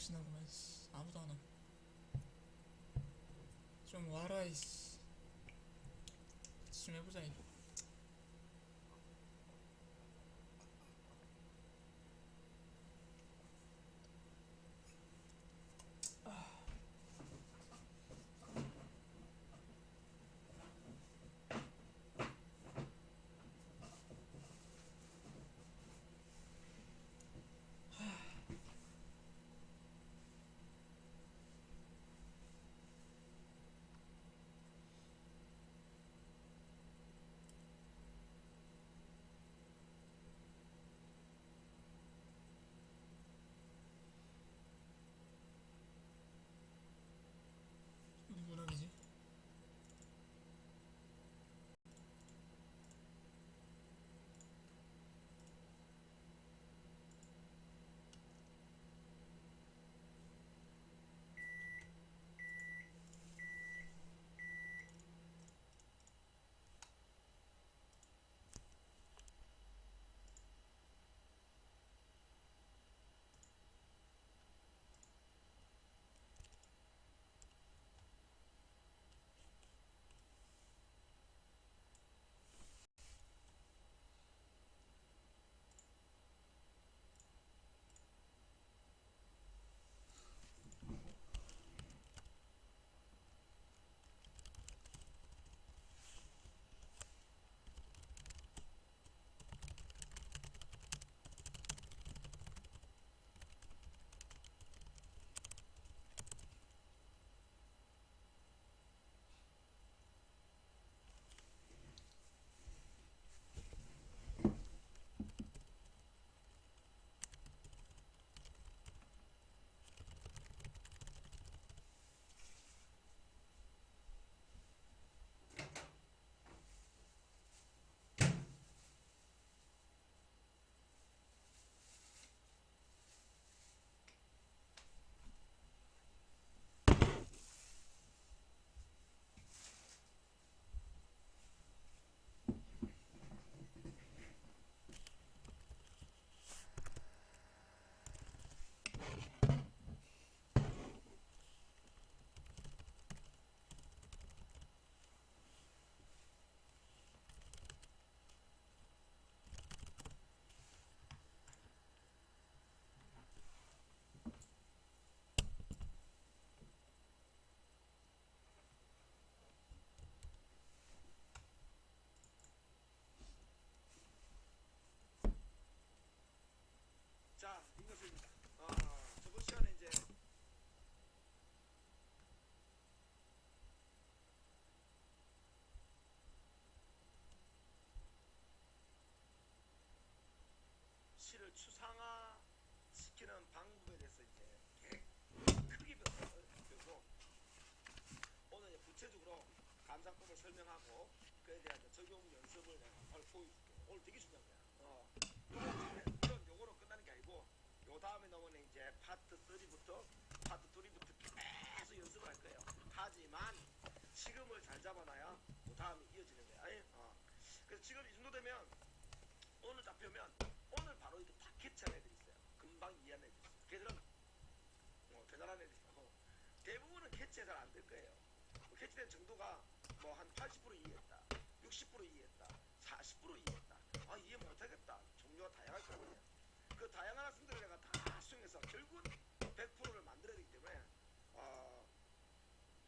역시나 보면 아무도 안 와. 좀 와라 이씨. 같이 좀 해보자 이. 누구락이지? 자, 인것입니다. 저번 시간에 이제 시를 추상화시키는 방법에 대해서 이제 크게 배우고 오늘 이제 구체적으로 감상법을 설명하고 그에 대한 적용 연습을 내가 바로 보여줄게. 오늘 되게 중요한 거야. 물론 요거로 끝나는 게 아니고 요 다음에 넘어는 이제 파트 3부터 파트 3부터 계속 연습을 할 거예요. 하지만 지금을 잘 잡아놔야 그 다음에 이어지는 거야. 그래서 지금 이 정도 되면 오늘 잡혀면 오늘 바로 이렇게 다 캐치한 애들이 있어요. 금방 이해하는 애들이 있어요. 걔들은 대단한 애들이고 대부분은 캐치가 잘 안 될 거예요. 캐치된 정도가 뭐 한 80% 이해했다, 60% 이해했다, 40% 이해했다. 아, 이해 못하겠다. 종류가 다양할 거거든요. 그 다양한 학생들을 내가 다 수용해서 결국은 100%를 만들어야 되기 때문에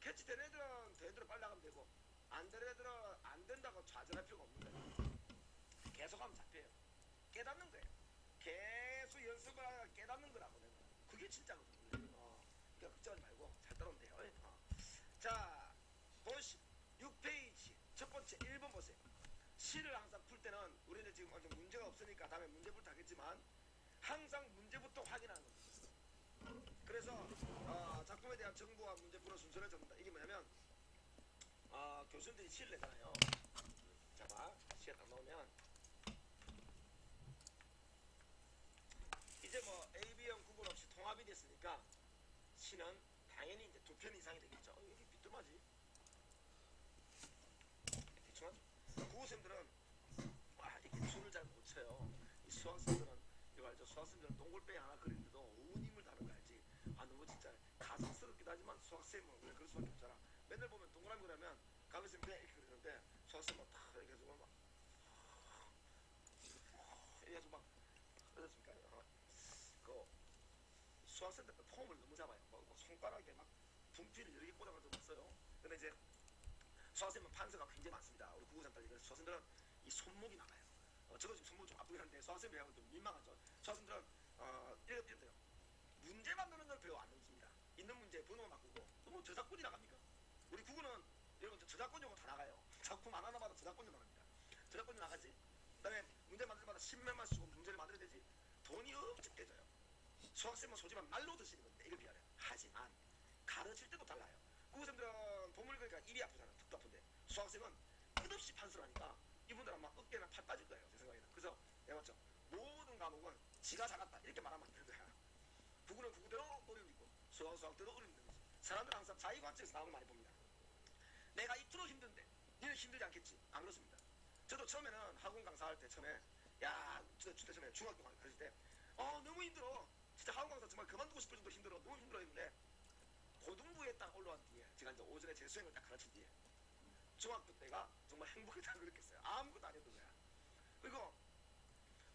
캐치된 애들은 된 애들은 빨리 나가면 되고 안 된 애들은 안 된다고 좌절할 필요가 없는 거예요. 계속하면 잡혀요. 깨닫는 거예요. 계속 연습을 하다가 깨닫는 거라고 내가. 그게 진짜거든요. 그러니까 걱정하지 말고 잘 따라오면 돼요. 자, 보시 6페이지 첫 번째 1번 보세요. 시를 항상 풀 때는 우리는 지금 아직 문제가 없으니까 다음에 문제부터 하겠지만 항상 문제부터 확인하는 겁니다. 그래서 작품에 대한 정보와 문제 풀어 순서를 적는다. 이게 뭐냐면 교수님들이 시를 내잖아요. 자 봐, 시가 딱 나오면 이제 뭐 AB형 구분 없이 통합이 됐으니까 시는 당연히 이제 2편 이상이 되겠죠. 이게 비뚤하지. 대충하죠. 구호생들은 이렇게 줄을 잘 못 쳐요. 이 수학생들은 이거 알죠? 수학생들은 동글뱅이 하나 그리는데도 어우님을 다는 거 알지? 너무 진짜 가슴스럽기도 하지만 수학쌤은 왜 그럴 수밖에 없잖아. 맨날 보면 동그라미 그러면 가로쌤 배 이렇게 그러는데 수학쌤은 탁 이렇게 해주고 막 이렇게 해서 막 그렇습니까? 그 수학쌤 때 폼을 너무 잡아요. 뭐 손가락에 막 분필을 여러 개 꽂아가지고 막 써요. 근데 이제 수학쌤은 판서가 굉장히 많습니다. 우리 국어장 딸이. 그래서 수학쌤들은 이 손목이 나가요. 저도 지금 손목이 좀 아프긴 한데 수학쌤이 하면 좀 민망하죠. 수학쌤들은 이렇게 돼요. 문제 만드는 걸 배워 안 넘습니다. 있는 문제 번호만 바꾸고 뭐 저작권이 나갑니까? 우리 국어는 여러분 저작권 용어 다 나가요. 작품 하나마다 저작권 용어 나갑니다. 저작권이 나가지. 그다음에 문제 만들 때마다 신명만 쓰고 문제를 만들어야 되지. 돈이 엄청 깨져요. 수학쌤은 소지만 말로 드시는 건데 이걸 비하려. 하지만 가르칠 때도 달라요. 국어쌤들은 보물 그러니까 입이 아프잖아. 턱도 아픈데 수학쌤은 끝없이 판수를 하니까 이분들은 막 어깨나 팔 빠질 거예요. 제 생각에는. 그래서 내가 맞죠. 모든 과목은 지가 작았다 이렇게 말하면 안 되는 거야. 국어는 국어대로 어려움이 있고 수학은 수학대로 어려움이 있는 거지. 사람들은 항상 자기 관점에서 나오는 걸 많이 봅니다. 내가 입으로 힘든데 니는 힘들지 않겠지. 안 그렇습니다. 저도 처음에는 학원 강사할 때 처음에 진짜 처음에 중학교 가르칠 때 너무 힘들어. 진짜 학원 강사 정말 그만두고 싶을 정도로 힘들어. 너무 힘들어 했는데 고등부에 딱 올라온 뒤에 제가 이제 오전에 재수행을 딱 가르친 뒤에 중학교 때가 정말 행복했다고 그랬겠어요. 아무것도 안 했던 거야. 그리고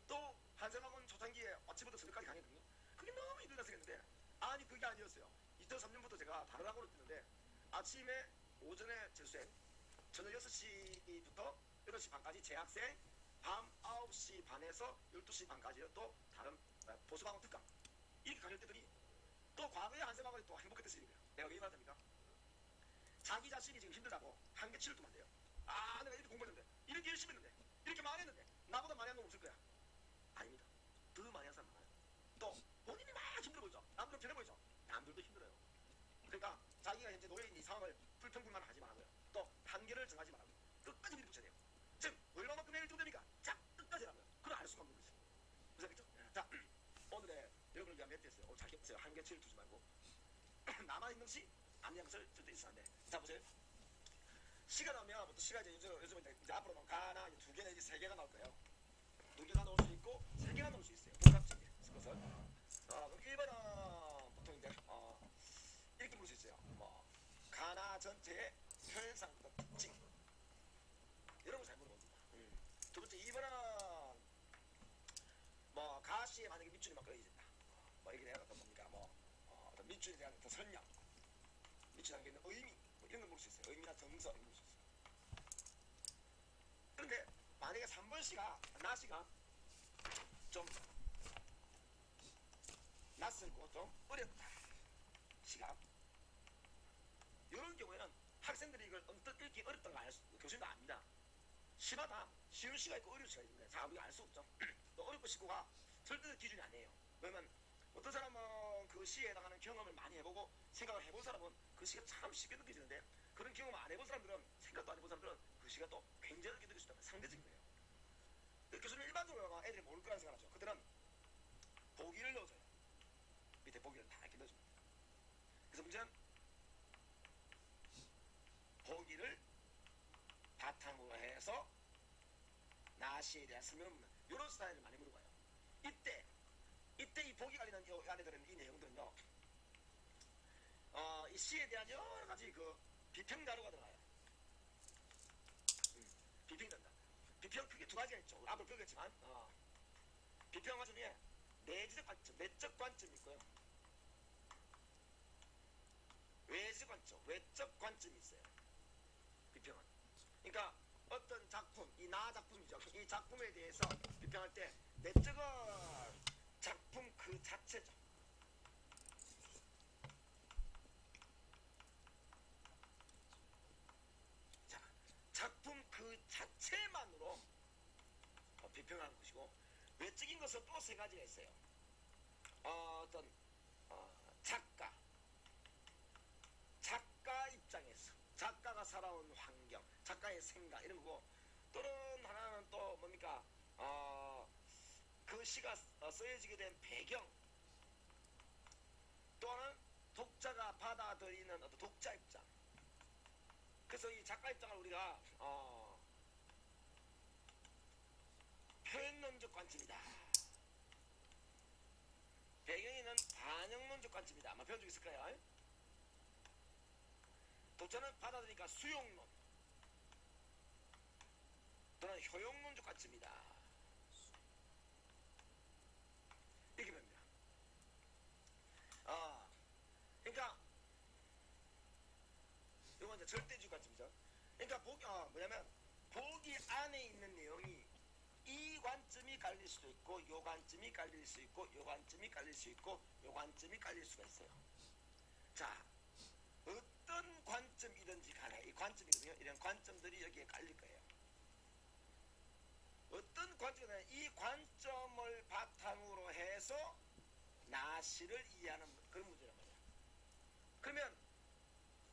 또 한생학원 초창기에 아침부터 저녁까지 강의했거든요. 그게 너무 힘들다 생각했는데 아니 그게 아니었어요. 2003년부터 제가 다른 학원을 뛰는데 아침에 오전에 재수행 저녁 6시부터 8시 반까지 재학생 밤 9시 반에서 12시 반까지 또 다른 보수학원 특강 이렇게 강의를 뛰더니 또 과거에 한생학원이 또 행복했던 거예요. 내가 왜 말합니까? 자기 자신이 지금 힘들다고 한계치를 두면 안 돼요. 내가 이렇게 공부했는데 이렇게 열심히 했는데 이렇게 많이 했는데 나보다 많이 한 놈 없을 거야. 아닙니다. 더 많이 한 사람 많아요. 또 본인이 막 힘들어 보이죠. 남들은 편해 보이죠. 남들도 힘들어요. 그러니까 자기가 현재 놓여있는 이 상황을 불평불만 하지 말고요. 또 한계를 정하지 말고 끝까지 밀어붙여야 돼요. 지금 얼마만큼 해야 됩니까? 자, 끝까지 하라고요. 그걸 알 수가 없는 거지. 무슨 알겠죠? 자, 오늘의 여러분을 위한 멘트였어요. 오늘 잘 기억하세요. 한계치를 두지 말고 남아있는 것이 아니한 것을 절대 있으면 안 돼. 자, 보세요. 시가 나오면 보통 시가 요즘 이제 앞으로는 가나 두 개 내지 세 개가 나올 거예요. 두 개가 나올 수 있고 세 개가 나올 수 있어요. 복잡적인 것을. 1번은 보통 이제 이렇게 부를 수 있어요. 뭐 가나 전체의 현상 특징 이런 거 잘 물어봅니다. 두 번째 2번은 뭐 가시에 만약에 밑줄이 막 그려진다. 뭐 이게 내가 어떤 뭡니까 어떤 밑줄에 대한 어떤 설명, 밑줄에 담겨 있는 의미 뭐 이런 걸 물을 수 있어요. 의미나 정서 이런 걸 물을 수 있어요. 그런데 만약에 3번 시가 나시가 좀 낯설고 좀 어렵다. 시가 이런 경우에는 학생들이 이걸 언뜻 읽기 어렵다는 걸 교수님도 압니다. 시마다 쉬운 시가 있고 어려운 시가 있는데 자 우리가 알 수 없죠. 또 어렵고 쉽고가 절대 기준이 아니에요. 왜냐면 어떤 사람은 그 시에 해당하는 경험을 많이 해보고 생각을 해본 사람은 그 시가 참 쉽게 느껴지는데 그런 경험을 안 해본 사람들은 생각도 안 해본 사람들은 그 시가 또 굉장히 어렵게 느낄 수 있다는 상대적인 거예요. 교수는 일반적으로 애들이 모를 거라는 생각을 하죠. 그때는 보기를 넣어줘요. 밑에 보기를 다 이렇게 넣어줍니다. 그래서 문제는 보기를 바탕으로 해서 나시에 대한 설명을 묻는 이런 스타일을 많이 물어봐요. 이때 이 보기가 있는 이 안에 들어있는 이 내용들은요, 이 시에 대한 여러 가지 그 비평 자료가 들어가요. 비평이 된다. 비평 크게 두 가지가 있죠. 앞으로 배우겠지만 비평 중에 내적 관점, 내적 관점이 있고요. 외적 관점, 외적 관점이 있어요. 비평은. 그러니까 어떤 작품, 이 나 작품이죠. 이 작품에 대해서 비평할 때 내적은 작품 그 자체죠. 자, 작품 그 자체만으로 비평하는 것이고 외적인 것은 또 세 가지가 있어요. 어떤 작가 입장에서 작가가 살아온 환경, 작가의 생각 이런 거고 또는 하나는 또 뭡니까 그 시가 쓰여지게 된 배경 또는 독자가 받아들이는 어떤 독자 입장. 그래서 이 작가 입장을 우리가 표현론적 관점이다. 배경에는 반영론 효용론적 관점이다. 아마 배운 적 있을 거예요. 도전은 받아들이니까 수용론 또는 효용론적 관점이다. 이렇게 봅니다. 그러니까 이건 이제 절대주의 관점이죠. 그러니까 뭐냐면 보기 안에 있는 내용이 이 관점이 깔릴 수도 있고 요 관점이 깔릴 수 있고 요 관점이 깔릴 수 있고 요 관점이 깔릴 수가 있어요. 자, 어떤 관점이든지 간에 이 관점이거든요. 이런 관점들이 여기에 깔릴 거예요. 어떤 관점이든 이 관점을 바탕으로 해서 나시를 이해하는 그런 문제란 말이에요. 그러면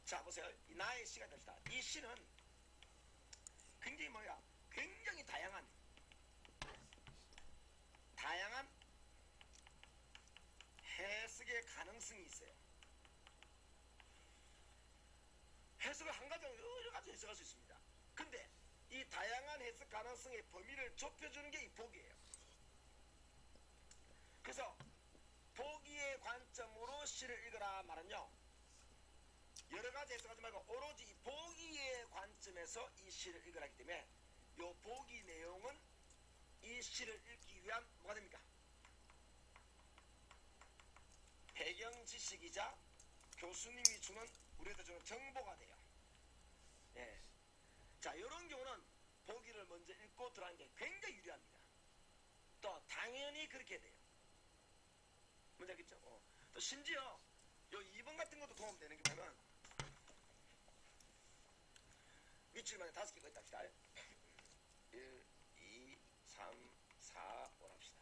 자 보세요. 이 나의 시가 됩시다. 이 시는 굉장히 굉장히 다양한 해석의 가능성이 있어요. 해석을 한 가지 여러 가지 해석할 수 있습니다. 근데 이 다양한 해석 가능성의 범위를 좁혀주는 게 이 보기예요. 그래서 보기의 관점으로 시를 읽으라 말은요, 여러 가지 해석하지 말고 오로지 이 보기의 관점에서 이 시를 읽으라 하기 때문에 이 보기 내용은 이 시를 읽기 위한 뭐가 됩니까? 배경 지식이자 교수님이 주는 우리한테 주는 정보가 돼요. 예. 자, 이런 경우는 보기를 먼저 읽고 들어가는 게 굉장히 유리합니다. 또 당연히 그렇게 돼요. 뭔지 알겠죠? 또 심지어 요 2번 같은 것도 도움되는 게 뭐냐면 밑줄 만에 5개가 있다 합시다. 1, 2, 3, 4, 5 합시다.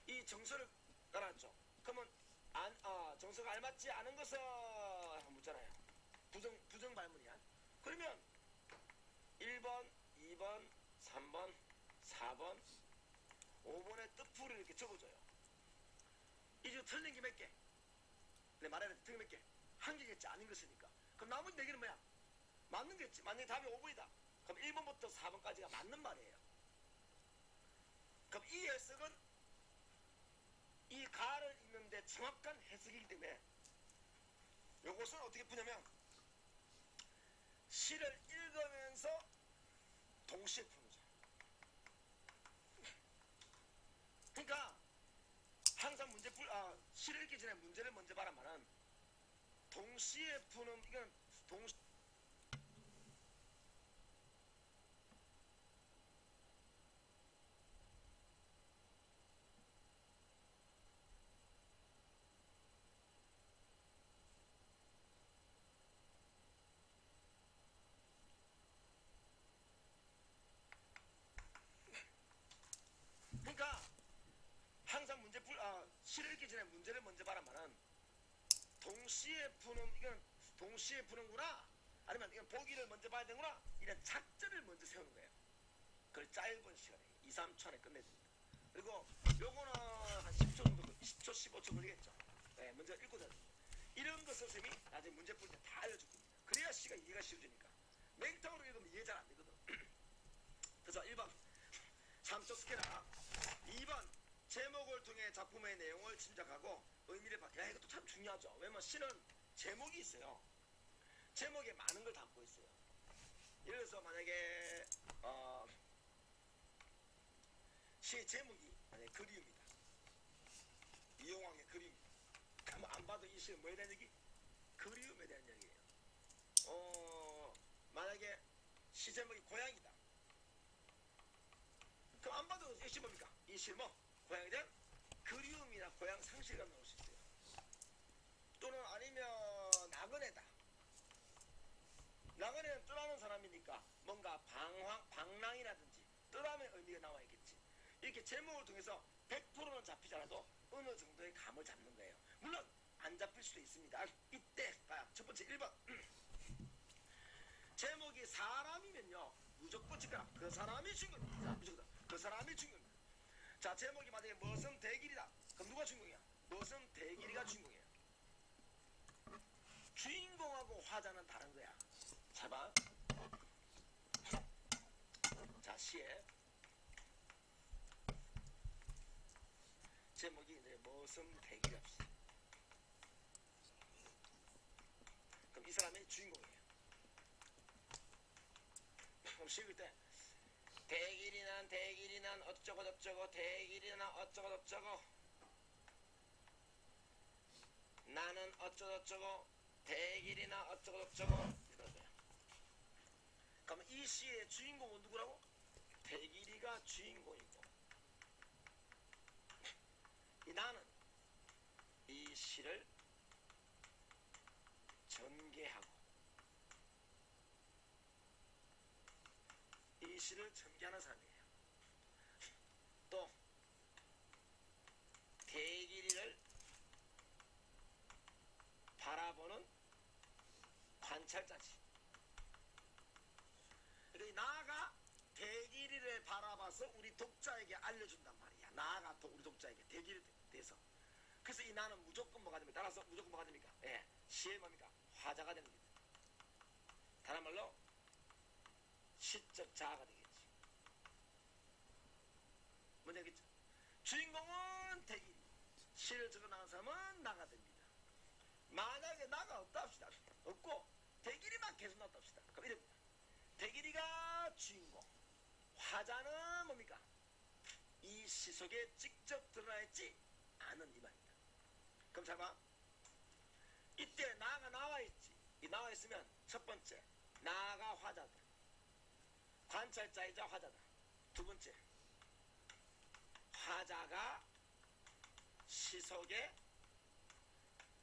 이 정서를 깔아놨죠. 그러면 정서가 알맞지 않은 것은 묻잖아요. 부정 발문이야. 그러면 1번, 2번, 3번, 4번, 5번의 뜻풀을 이렇게 적어줘요. 이제 틀린 게 몇 개? 내 말하는 틀린 게 몇 개? 한 개겠지. 아닌 것이니까. 그럼 나머지 4개는 뭐야? 맞는 거겠지. 맞는 게 답이 5번이다. 그럼 1번부터 4번까지가 맞는 말이에요. 그럼 이 해석은 이 가를 읽는데 정확한 해석이기 때문에 요것은 어떻게 푸냐면 시를 읽으면서 동시에 푸는 거죠. 그러니까 항상 시를 읽기 전에 문제를 먼저 봐란 말은 동시에 푸는 이건 그러니까 항상 시를 읽기 전에 문제를 먼저 봐란 말은 동시에 푸는구나, 아니면 이건 보기를 먼저 봐야 되는구나, 이런 작전을 먼저 세우는 거예요. 그걸 짧은 시간에 2, 3초 안에 끝내야 됩니다. 그리고 요거는 한 10초 정도, 10초, 15초 걸리겠죠. 네, 먼저 읽고 자요. 이런 거 선생님이 나중에 문제 풀 때 다 알려줄 겁니다. 그래야 시가 이해가 쉬워지니까. 맹탕으로 읽으면 이해 잘 안 되거든. 그래서 1번 3초 스캐너, 2번 제목을 통해 작품의 내용을 짐작하고 의미를 밝혀야. 이것도 참 중요하죠. 왜냐면 시는 제목이 있어요. 제목에 많은 걸 담고 있어요. 예를 들어서 만약에 시의 제목이 만약에 그리움이다. 이용왕의 그리움이다. 그럼 안 봐도 이 시는 뭐에 대한 얘기? 그리움에 대한 얘기예요. 만약에 시 제목이 고양이다. 그럼 안 봐도 이 시 뭡니까? 이 시 뭐? 고양이에 대한 그리움이나 고양 상실감 나올 수 있어요. 또는 아니면 나그네다. 나그네는 떠나는 사람이니까 뭔가 방랑이라든지 떠남의 의미가 나와 있겠지. 이렇게 제목을 통해서 100%는 잡히지 않아도 어느 정도의 감을 잡는 거예요. 물론 안 잡힐 수도 있습니다. 이때 봐요. 첫 번째 1번 제목이 사람이면요 무조건 찍거나 그 사람이 주인공입니다. 무조건 그 사람이 주인공입니다. 자, 제목이 만약에 무슨 대길이다. 그럼 누가 주인공이야? 무슨 대길이가 주인공이에요. 주인공하고 화자는 다른 거야. 잘 봐. 자, 시에 제목이 이제 머슴 대기랍시다. 그럼 이 사람이 주인공이에요. 그럼 시일 때 대길이 난 어쩌고 저쩌고 대길이 난 어쩌고 저쩌고 나는 어쩌고 저쩌고 대길이 난 어쩌고 저쩌고 이런 거야. 그럼 이 시의 주인공은 누구라고? 대길이가 주인공이고 이 나는 이 시를 전개하고 이 시를 전개하는 사람이에요. 또 대길이를 바라보는 관찰자지. 그러니까 나아가 대길이를 바라봐서 우리 독자에게 알려준단 말이야. 나아가 또 우리 독자에게 대길이에 대해서. 그래서 이 나는 무조건 뭐가 됩니까? 따라서 무조건 뭐가 됩니까? 예, 시의 뭡니까? 화자가 됩니다. 다른 말로 시적 자아가 되겠지. 뭔지 알겠죠? 주인공은 대길이, 시를 적어나간 사람은 나가 됩니다. 만약에 나가 없다 합시다. 없고 대길이만 계속 나왔다 합시다. 그럼 이럽니다. 대길이가 주인공, 화자는 뭡니까? 이 시 속에 직접 드러나 있지 않은 이 말입니다. 그럼 잘 봐. 이때 나가 나와 있지. 이 나와 있으면 첫 번째 나가 화자다. 관찰자이자 화자다. 두 번째 화자가 시 속에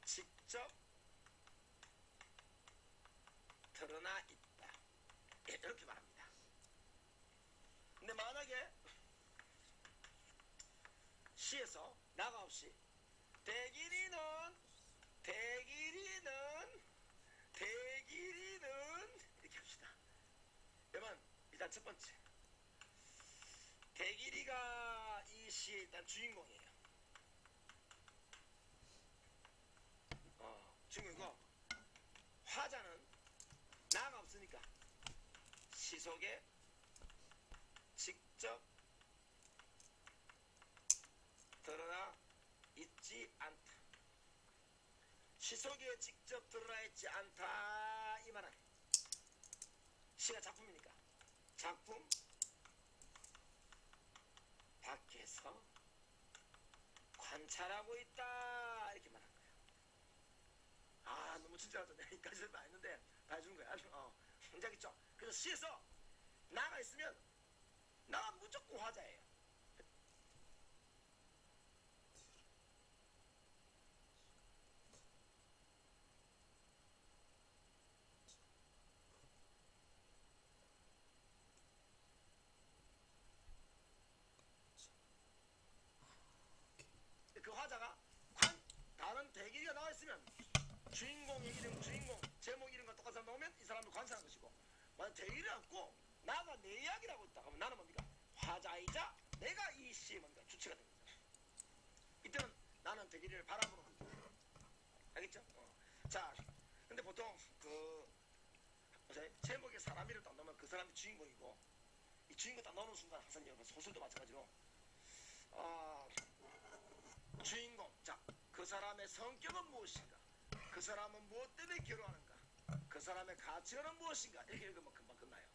직접 드러나 있다. 이렇게 말합니다. 근데 만약에 시에서 나가 없이 대길이는 이렇게 합시다. 그러면 일단 첫 번째 대길이가 이 시의 일단 주인공이에요. 주인공이고 화자는 나가 없으니까 시 속에 직접 드러나 있지 않다. 시 속에 직접 드러나 있지 않다 이 말은 시가 작품이니까 작품 밖에서 관찰하고 있다 이렇게 말하는 거야. 아 너무 친절하죠. 여기까지 설명 안 했는데 다 해주는 거야. 이제 알겠죠? 그래서 시에서 나가 있으면 나가 무조건 화자예요. 그 화자가 다른 대길이가 나와 있으면 주인공의 이름, 주인공 제목 이름과 똑같은 사람 나오면 이 사람을 관찰하는 것이고, 만약 대길이 않고 나가 내 이야기라고 있다 그러면 나는 뭡니까? 화자이자 내가 이 시의 뭡니까? 주체가 됩니다. 이때는 나는 대길이를 바라보는 겁니다. 알겠죠? 자, 근데 보통 제목에 사람 이름 딱 넣으면 그 사람이 주인공이고, 이 주인공 딱 넣는 순간 항상 여러분 소설도 마찬가지로 주인공, 자, 그 사람의 성격은 무엇인가? 그 사람은 무엇 때문에 결혼하는가? 그 사람의 가치관은 무엇인가? 이렇게 읽으면 금방 끝나요.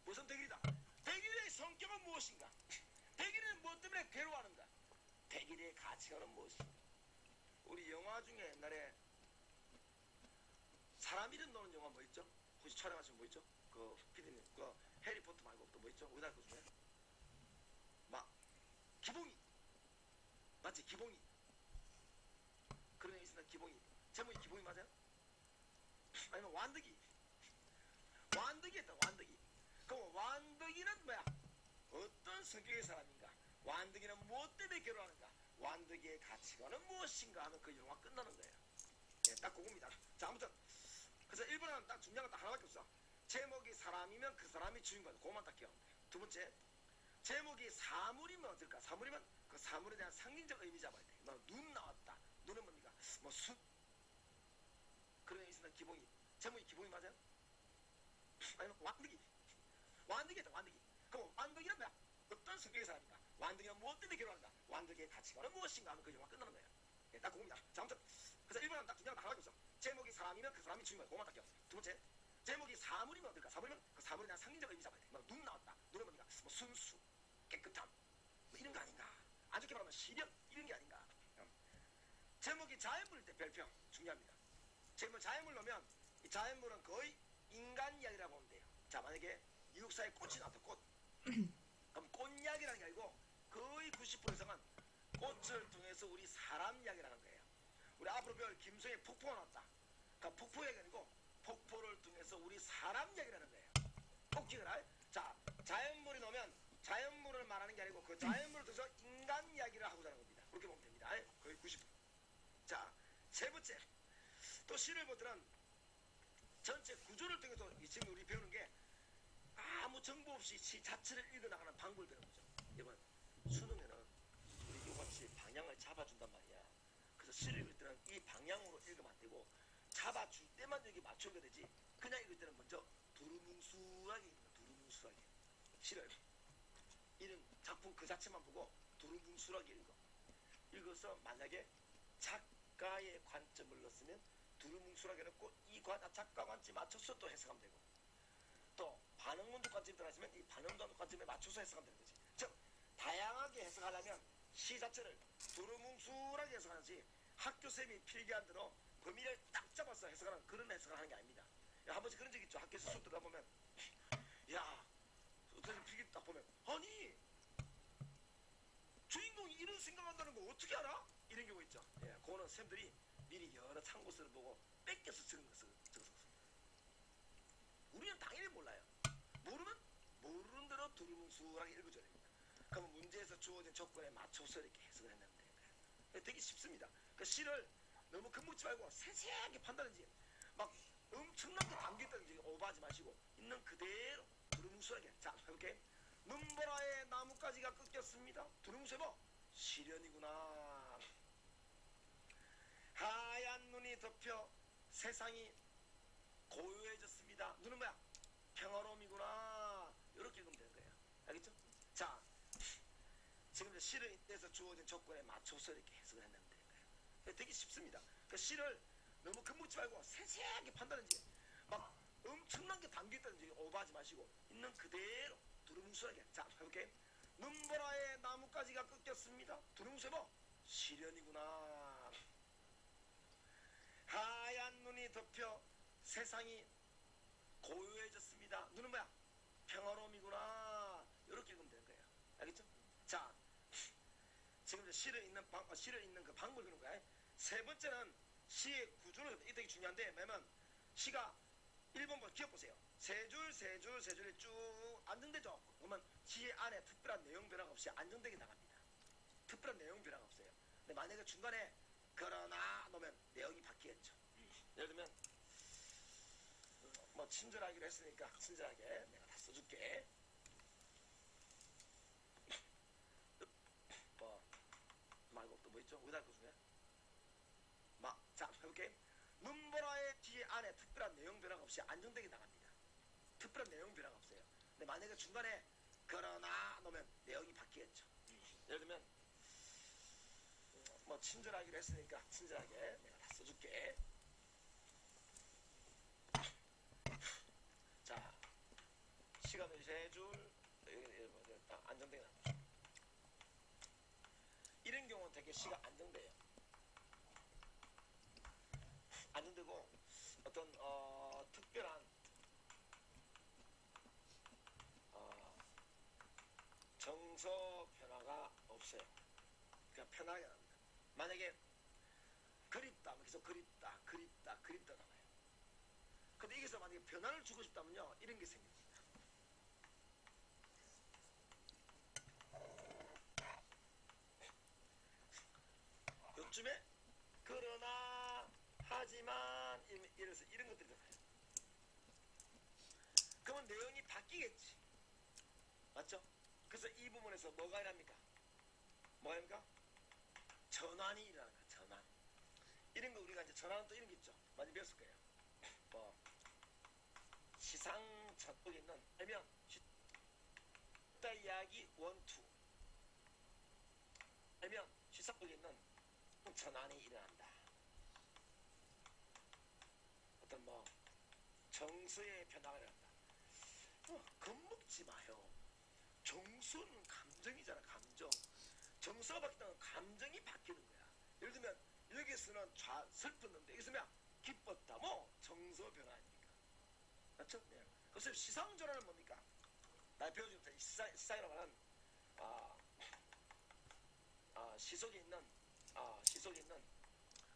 무슨 대길이다? 대길이의 성격은 무엇인가? 대길이는 무엇 때문에 괴로워하는가? 대길이의 가치관은 무엇인가? 우리 영화 중에 옛날에 사람 이름 넣는 영화 뭐 있죠? 혹시 촬영하신 뭐 있죠? 그 피디님, 그 해리포터 말고 또 뭐 있죠? 우리나라 그 중에 막 기봉이 맞지? 기봉이. 그런 애 있으나 기봉이. 제목이 기봉이 맞아요? 아니면 완득이. 완득이 했다. 완득이. 그럼 완득이는 뭐야? 어떤 성격의 사람인가? 완득이는 무엇 때문에 결혼하는가? 완득이의 가치관은 무엇인가 하면 그 영화 끝나는 거예요. 예, 딱 그겁니다. 자, 아무튼 그래서 1번은 딱 중요한 건 딱 하나밖에 없어. 제목이 사람이면 그 사람이 주인공이다. 그것만 딱 기억하면 돼. 두 번째, 제목이 사물이면 어떨까? 사물이면 그 사물에 대한 상징적 의미 잡아야 돼. 너 눈 나왔다. 눈은 뭡니까? 뭐 숲. 그런 애 있으면 기봉이. 제목이 기봉이 맞아요? 아니면 완득이. 완득이 했다. 완득이. 그럼 완득이는 뭐야? 어떤 어떤 성격의 사람인가? 완득이와 무엇 때문에 결혼한다? 완득의 가치관은 무엇인가 하면 그 영화 끝나는 거예요. 예, 딱 그겁니다. 자, 아무튼 그래서 1번은 딱 중요한 거 하나가 있어. 제목이 사람이면 그 사람이 주인공이야. 그것만 딱 기억하세요. 두 번째, 제목이 사물이면 어떨까? 사물이면 그 사물에 대한 상징적 의미 잡아야 돼. 뭐 눈 나왔다. 눈은 뭡니까? 뭐 순수, 깨끗함, 뭐 이런 거 아닌가? 안 좋게 말하면 시력 이런 게 아닌가? 제목이 자연물일 때 별표 중요합니다. 제목 자연물 넣으면 이 자연물은 거의 인간 이야기라고 보면 돼요. 자, 만약에 이육사에 꽃이 나왔다. 꽃. 그럼 꽃 이야기라는 게 아니고 거의 90% 이상은 꽃을 통해서 우리 사람 이야기라는 거예요. 우리 앞으로 배울 김성의 폭포가 나왔다. 그러니까 폭포 이야기 아니고 폭포를 통해서 우리 사람 이야기라는 거예요. 꼭 기억해라. 자, 자연물이 나오면 자연물을 말하는 게 아니고 그 자연물을 통해서 인간 이야기를 하고자 하는 겁니다. 그렇게 보면 됩니다. 거의 90%. 자, 세 번째. 또 시를 볼 때는 전체 구조를 통해서 지금 우리 배우는 게 아무 정보 없이 시 자체를 읽어나가는 방법을 배우는 거죠. 이번 수능에는 우리 이같이 방향을 잡아준단 말이야. 그래서 시를 읽을 때는 이 방향으로 읽으면 안 되고 잡아줄 때만 여기 맞춰야 되지. 그냥 읽을 때는 먼저 두루뭉술하게 읽는 거야. 두루뭉술하게. 시를 이런 작품 그 자체만 보고 두루뭉술하게 읽어. 읽어서 만약에 작가의 관점을 넣었으면 두루뭉술하게 넣고 이 작가 관점에 맞춰서 또 해석하면 되고 또 반응문도 관점에 들어가시면 이 반응문도 관점에 맞춰서 해석하면 되는 거지. 즉 다양하게 해석하려면 시 자체를 두루뭉술하게 해석하는지 학교쌤이 필기한 대로 범위를 딱 잡아서 해석하는 그런 해석을 하는 게 아닙니다. 한 번씩 그런 적 있죠. 학교에서 수업 들어가보면 야 선생님 필기 딱 보면 아니 주인공이 이런 생각한다는 거 어떻게 알아? 이런 경우 있죠. 예, 그거는 쌤들이 미리 여러 참고서를 보고 뺏겨서 적은 것을 적었습니다. 우리는 당연히 몰라요. 모르면 모르는 대로 두루뭉술하게 읽어줘야 됩니다. 그러면 문제에서 주어진 조건에 맞춰서 이렇게 해석을 했는데 되게 쉽습니다. 그 시를 너무 겁먹지 말고 세세하게 판단하지 막 엄청나게 담겨있다든지 오버하지 마시고 있는 그대로 두루뭉술하게. 자, 해볼게. 눈보라에 나뭇가지가 꺾였습니다. 두루뭉술해봐. 시련이구나. 하얀 눈이 덮여 세상이 고요해졌습니다. 눈은 뭐야? 평화로움이구나. 이렇게 읽으면 되는 거예요. 알겠죠? 자, 지금 시를 인해서 주어진 조건에 맞춰서 이렇게 해석을 했는데 되는 거예요. 되게 쉽습니다. 그 시를 너무 겁먹지 말고 세세하게 판단하지 막 엄청난 게 담겨있다든지 오버하지 마시고 있는 그대로 두루뭉술하게. 자, 해볼게. 눈보라에 나뭇가지가 꺾였습니다. 두루뭉술해봐. 시련이구나. 하얀 눈이 덮여 세상이 고요해졌습니다. 눈은 뭐야? 평화로움이구나. 이렇게 읽으면 되는 거예요. 알겠죠? 자, 지금 시를 읽는 그 방법을 그런 거야. 세 번째는 시의 구조를 이게 되게 중요한데 뭐냐면 시가 1번부터 기억 보세요. 세 줄이 쭉 안정되죠? 그러면 시 안에 특별한 내용 변화가 없이 안정되게 나갑니다. 특별한 내용 변화가 없어요. 근데 만약에 중간에 그러나 놓으면 내용이 바뀌겠죠. 예를 들면 뭐 친절하기로 했으니까 친절하게 내가 다 써줄게. 뭐 말고 또 뭐 있죠? 의사 그 중에 자, 해볼게. 눈보라의 뒤에 안에 특별한 내용 변화가 없이 안정되게 나갑니다. 특별한 내용 변화가 없어요. 근데 만약에 중간에 그러나 놓으면 내용이 바뀌겠죠. 예를 들면 뭐 친절하기로 했으니까 친절하게 내가 다 써줄게. 자, 시간을 세 줄 안정되게 나옵니다. 이런 경우는 되게 시가 안정돼요. 안정되고 어떤 특별한 정서 변화가 없어요. 그냥 편하게 나옵니다. 만약에 그립다, 계속 그립다 나와요. 근데 여기서 만약에 변화를 주고 싶다면요, 이런 게 생깁니다. 요즘에 그러나 하지만 이래서 이런 것들이 들어가요. 그러면 내용이 바뀌겠지. 맞죠? 그래서 이 부분에서 뭐가 일합니까? 뭐가 일합니까? 전환이 일어나는 거야. 전환. 이런 거 우리가 이제 전환은 또 이런 게 있죠. 많이 배웠을 거예요. 뭐 시상천국에 있는 아니면 살아있다 이야기 원투. 아니면 시사 속에 있는 전환이 일어난다. 어떤 뭐 정서의 변화가 일어난다. 겁먹지 마요. 정서는 감정이잖아. 감정. 정서가 바뀌면 감정이 바뀌는 거야. 예를 들면 여기서는 슬펐는데 여기서 뭐야? 기뻤다. 뭐 정서 변화 아닙니까? 맞죠? 네. 그래서 시상전환은 뭡니까? 나 배워준 시상이라고 하는 시 속에 있는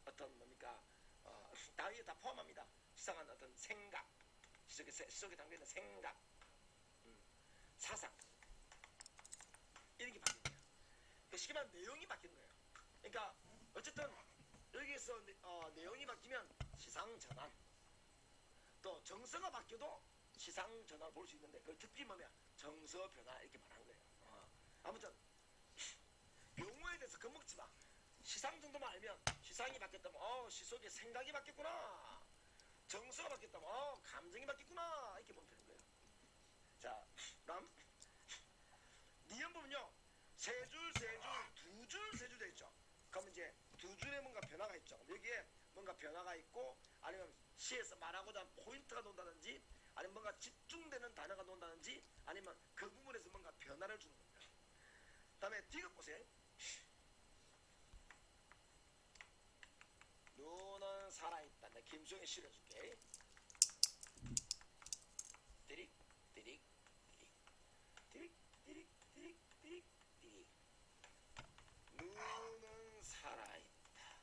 어떤 뭡니까? 다위에 다 포함합니다. 시상한 어떤 생각, 시 속에 담겨 있는 생각, 사상 이런 게 바뀌는 거예요. 그 쉽게 말하면 내용이 바뀌는 거예요. 그러니까 어쨌든 여기에서 내용이 바뀌면 시상 전환, 또 정서가 바뀌어도 시상 전환을 볼 수 있는데 그 특히 뭐냐 정서 변화 이렇게 말하는 거예요. 아무튼 용어에 대해서 겁먹지 마. 시상 정도만 알면 시상이 바뀌었다면 시 속에 생각이 바뀌었구나. 정서가 바뀌었다면 감정이 바뀌었구나. 이렇게 보면 되는 거예요. 자, 그다음 니은 부분요. 세 줄, 두 줄, 세 줄 되어 있죠. 그러면 이제 두 줄에 뭔가 변화가 있죠. 여기에 뭔가 변화가 있고 아니면 시에서 말하고자 하는 포인트가 나온다든지 아니면 뭔가 집중되는 단어가 나온다든지 아니면 그 부분에서 뭔가 변화를 주는 겁니다. 그 다음에 디귿 보세요. 눈은 살아있다. 내가 김수영이 실어줄게. 디릭 디릭 디릭 디릭 디릭 디릭 디릭. 눈은 살아있다.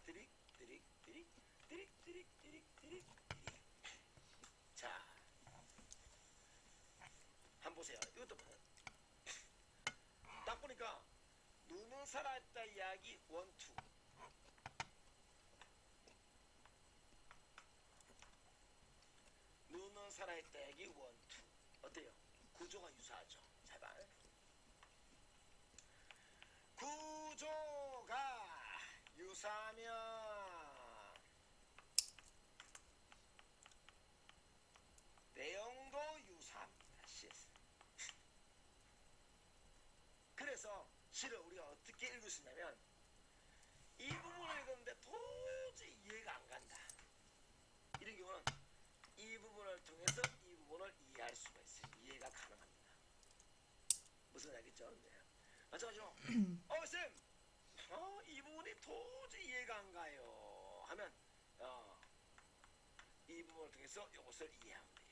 디릭 디릭 디릭 디릭 디릭 디릭 디릭 디릭. 자, 한번 보세요. 이것도 보세요. 딱 보니까 눈은 살아있다 이야기 원투. 눈은 살아있다 이야기 원투. 어때요? 구조가 유사하죠. 제발. 구조가 유사하면 내용도 유사합니다. 시에서. 그래서 시를 우리가 어떻게 읽을 수 있냐면 이 부분을 읽었는데 도저히 이해가 안 간다. 이런 경우는 이 부분을 통해서 이 부분을 이해할 수가 있어요. 이해가 가능합니다. 무슨 말이겠죠? 네. 마찬가지로 쌤! 이 부분이 도저히 이해가 안 가요 하면 이 부분을 통해서 이것을 이해하면 돼요.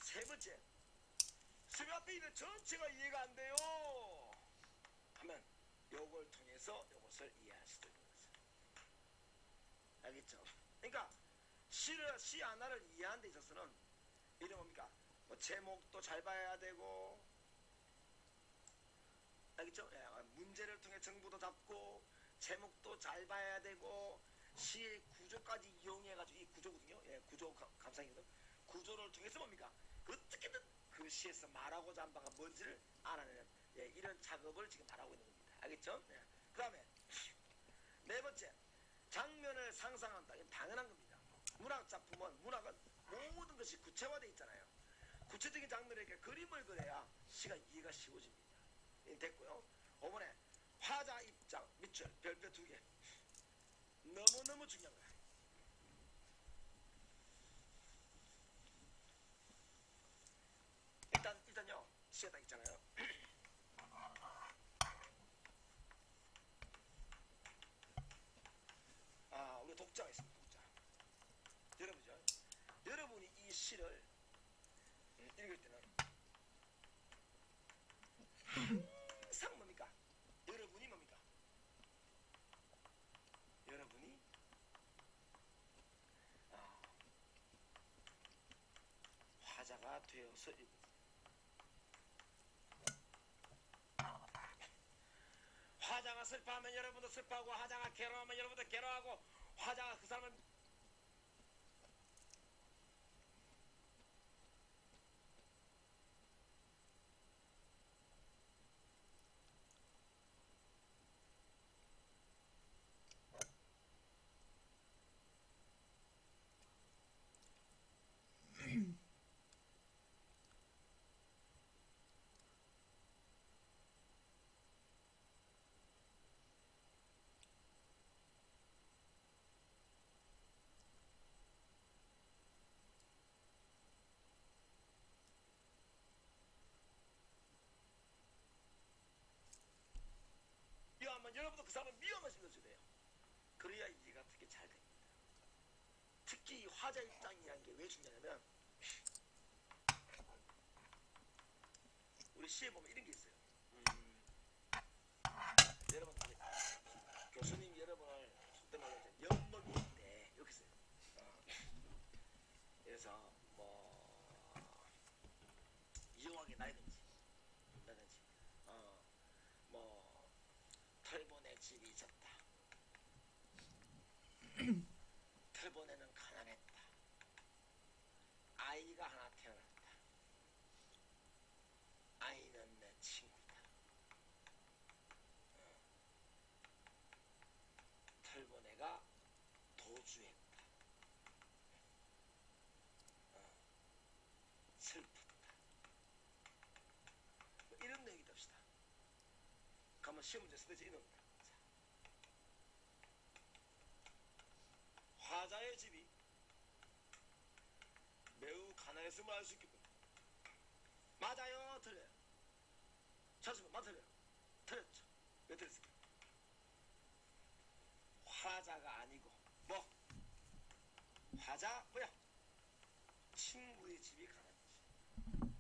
세 번째, 쌤 앞에 있는 전체가 이해가 안 돼요 하면 이걸 통해서 이것을 이해할 수도 있는 거죠. 알겠죠? 그러니까 시 하나를 이해하는 데 있어서는 이런 뭡니까? 뭐 제목도 잘 봐야 되고, 알겠죠? 예, 문제를 통해 정보도 잡고 제목도 잘 봐야 되고 시의 구조까지 이용해가지고 이 구조거든요. 예, 구조 감상이거든. 구조를 통해서 뭡니까? 어떻게든 그 시에서 말하고자 한 바가 뭔지를 알아내는 이런 작업을 지금 말하고 있는 겁니다. 알겠죠? 예. 그 다음에 네 번째, 장면을 상상한다. 이건 당연한 겁니다. 문학 작품은 문학은 모든 것이 구체화되어 있잖아요. 구체적인 장면에게 그림을 그려야 시가 이해가 쉬워집니다. 됐고요. 5번에 화자 입장 밑줄 별표 2개. 너무너무 중요한 거야. 일단요 시에 딱 있잖아요. 우리 독자가 있습니다. 독자. 여러분이죠. 여러분이 이 시를 읽을 때는 항상 뭡니까? 여러분이 뭡니까? 여러분이 화자가 되어서 읽고 화자가 슬퍼하면 여러분도 슬퍼하고 화자가 괴로워하면 여러분도 괴로워하고 화자가 그 사람을 그러면 여러분도 그 사람을 미워하면서 읽어줘야 돼요. 그래야 이해가 되게 잘 됩니다. 특히 화자 입장이라는 게 왜 중요하냐면 우리 시에 보면 이런 게 있어요. 여러분 교수님 여러분을 속된 말로 이제 연목인데 이렇게 써요. 그래서 뭐 이용하게 나이든지 뭐 털보내 집이 있었다. 털보내는 가난했다. 아이가 하나 태어났다. 아이는 내 친구다. 털보내가 도주했다. 슬프다. 뭐 이런 내용이 됩시다. 가면 시험 문제 쓰듯이 이런 겁니다. 화자의 집이 매우 가난했음을 알 수 있겠군요. 맞아요, 틀려요? 찾으면 맞아요. 틀렸죠. 왜 틀렸을까? 화자가 아니고 뭐? 화자 뭐야? 친구의 집이 가난했지.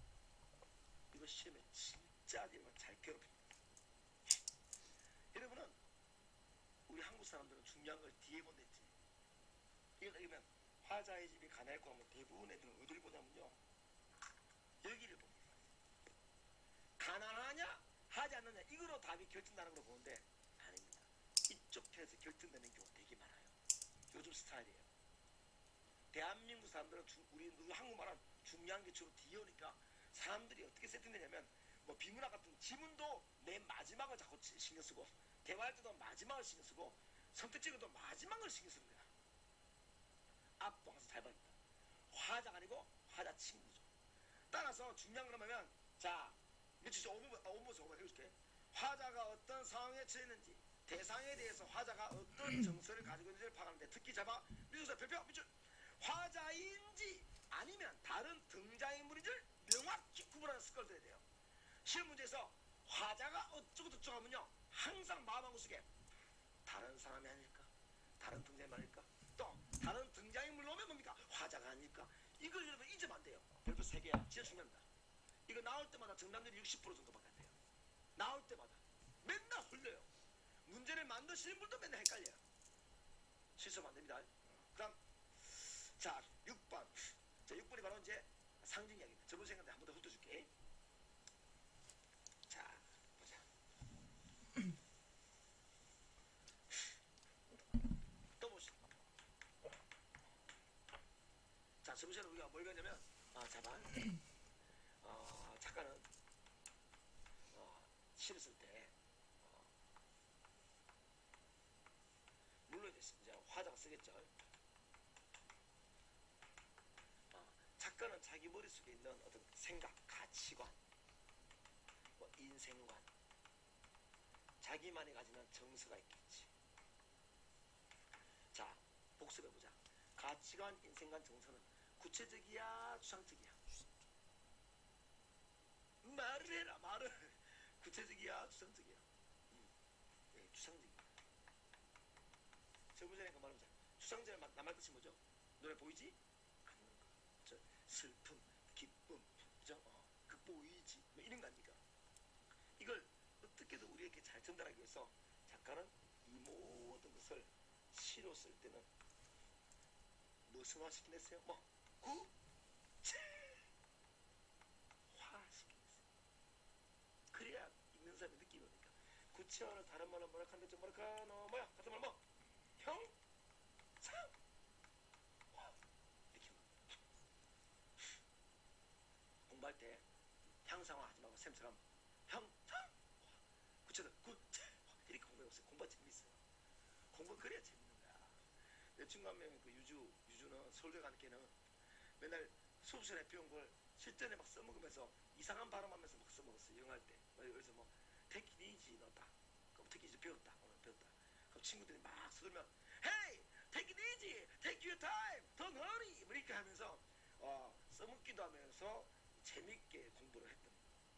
이거 시험에 진짜 이런 잘 괴롭힙니다. 여러분은 우리 한국 사람들은 중요한 걸 뒤에 본댔지. 이걸 읽으면 화자의 집이 가난했고 하면 대부분 애들은 어디를 보냐면요. 여기를 봅니다. 가난하냐 하지 않느냐 이거로 답이 결정나는 걸로 보는데 아닙니다. 이쪽 편에서 결정되는 경우 되게 많아요. 요즘 스타일이에요. 대한민국 사람들은 우리 한국말은 중요한 게 주로 뒤에 오니까 사람들이 어떻게 세팅되냐면 뭐 비문학 같은 지문도 맨 마지막을 자꾸 신경 쓰고 대화할 때도 마지막을 신경 쓰고 선택적으로도 마지막을 신경 쓰는 거야. 앞도 항상 잘 봐야겠다. 화자가 아니고 화자 친구죠. 따라서 중요한 건 뭐냐면 자 며칠 전 5분에서 해줄게. 화자가 어떤 상황에 처했는지 대상에 대해서 화자가 어떤 정서를 가지고 있는지를 파악하는데 특히 잡아 미주사 별표 미주 화자인지 아니면 다른 등장인물인지를 명확히 구분하는 습관을 들여야 돼요. 시험 문제에서 화자가 어쩌고 저쩌고 하면요 항상 마음하고 속에 다른 사람이 아닐까? 다른 등장인물 아닐까? 또 다른 등장인물로 오면 뭡니까? 화자가 아닐까? 이걸 여러분 잊으면 안 돼요. 별표 3개야. 진짜 중요합니다. 이거 나올 때마다 정답률이 60% 정도밖에 안 돼요. 나올 때마다 맨날 홀려요. 문제를 만드시는 분도 맨날 헷갈려요. 실수하면 안 됩니다. 그럼 자 6번. 자 6번이 바로 이제 상징 이야기입니다. 저번 시간에 한 번 더 훑어줄게. 자 보자. 또 보시죠. 자 저번 시간에 우리가 뭘 배웠냐면 자반 작가는 시를 쓸 때 물론 이제 화자가 쓰겠죠. 작가는 자기 머릿속에 있는 어떤 생각, 가치관, 뭐 인생관, 자기만이 가지는 정서가 있겠지. 자, 복습해보자. 가치관, 인생관, 정서는 구체적이야, 추상적이야? 말을 해라, 말을. 구체적이야, 추상적이야? 네, 추상적이야. 저번에 그 말해보자. 추상적인 남할 뜻이 뭐죠? 눈에 보이지? 슬픔, 기쁨, 그죠? 극복 의지, 뭐 이런 거 아닙니까? 이걸 어떻게든 우리에게 잘 전달하기 위해서 작가는 이 모든 것을 시로 쓸 때는 무슨 화시키냈어요? 뭐? 화시키냈어요. 그래야 읽는 사람이 느끼는 거니까. 구체화를 다른 말로 뭐라 하는데 좀 뭐랄까, 너 뭐야? 같은 말 뭐? 형? 상? 공부할 때 형상화 하지 말고 쌤처럼 형상 구체적 구체 이렇게 공부해보세요. 공부가 재밌어요. 공부 그래야 재밌는 거야. 내 친구 한 명이 그 유주는 서울대 가는 걔는 맨날 수업시간에 배운 걸 실전에 막 써먹으면서 이상한 발음하면서 막 써먹었어요. 영어할 때. 여기서 뭐 take it easy 넣었다. 그럼 take it easy 배웠다. 오늘 배웠다. 그럼 친구들이 막 서들면 hey take it easy take your time don't hurry 뭐 이렇게 하면서 써먹기도 하면서 재밌게 공부를 했던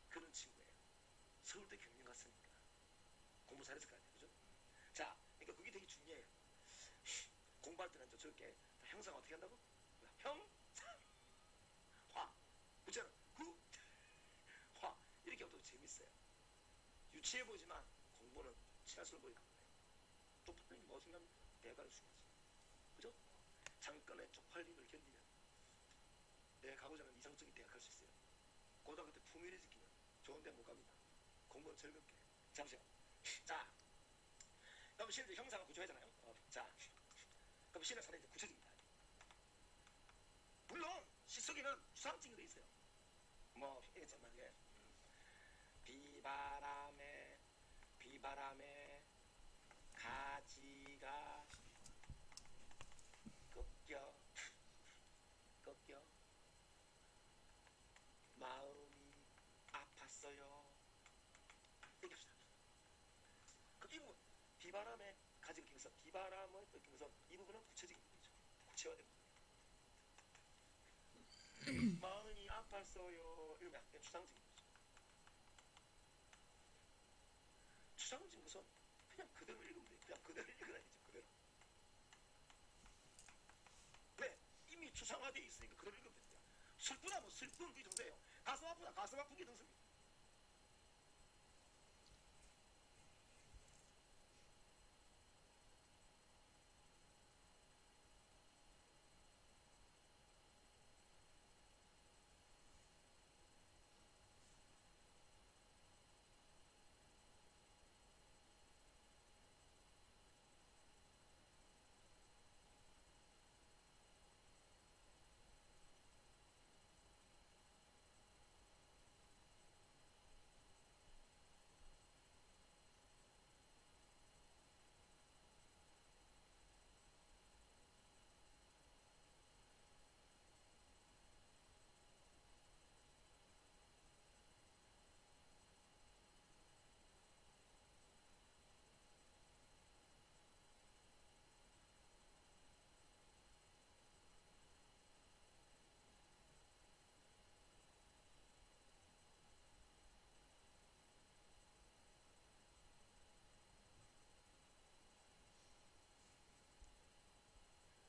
그런 친구예요. 서울대 경영 갔으니까 공부 잘했을 거 아니에요, 그죠? 공부할 때는 저렇게 형상 어떻게 한다고? 형, 화. 부채는 구, 화. 이렇게 하면 또 재밌어요. 유치해 보이지만 공부는 친할수록 머리 나빠요. 또 뭐 중요합니까? 대가를 중요하지. 그죠? 잠깐의 쪽팔림을 견디면 내가 가고자 하는 이상적인 대학 갈 수 있어요. 고등학교 때 품위를 지키면 좋은 대학 못 갑니다. 공부는 즐겁게. 잠시만. 자, 그럼 시는 이제 형상을 구조하잖아요. 자, 그럼 시는 사례 이제 구체적입니다. 물론 시 속에는 수상증이 돼 있어요. 뭐 이게 정말 비바람에 가지가 꺾여 마음이 아팠어요. 이렇게 합시다. 그럼 이 부분 비바람에 가지가 꺾여서 비바람을 꺾이면서 이 부분은 구체적인 부분이죠. 구체화된 부분. 마음이 아팠어요. 이러면 약간 추상적인 거죠. 추상적인 것은 그냥 그대로 읽으면 돼요. 그냥 그대로 읽으라야죠. 그대로. 왜? 이미 추상화되어 있으니까 그대로 읽으면 됩니다. 슬프다면 슬픈 게 정세예요. 가슴 아프다 가슴 아픈 게 정세입니다.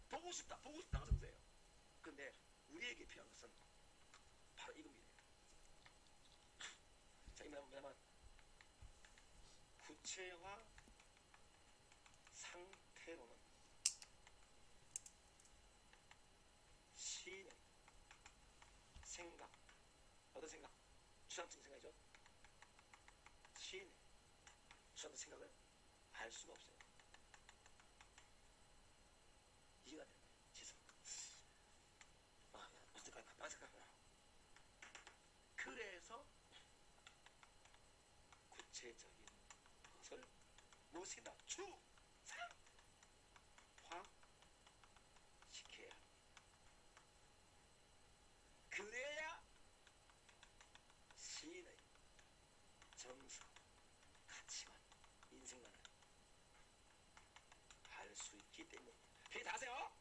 보고 싶다가 정세예요. 근데 우리에게 필요한 것은 바로 이겁니다. 자, 이 뭐냐면 구체화 상태로는 시인의 생각, 어떤 생각? 추상적인 생각이죠. 시인의 추상적 생각을 알 수가 없어요. 이해가 되는 거예요. 지성. 어떡할까? 그래서 구체적인 것을 무엇이다? 추상화시켜야 합니다. 그래야 시인의 정서, 가치관, 인생관을 알 수 있기 때문에 회의 다 하세요.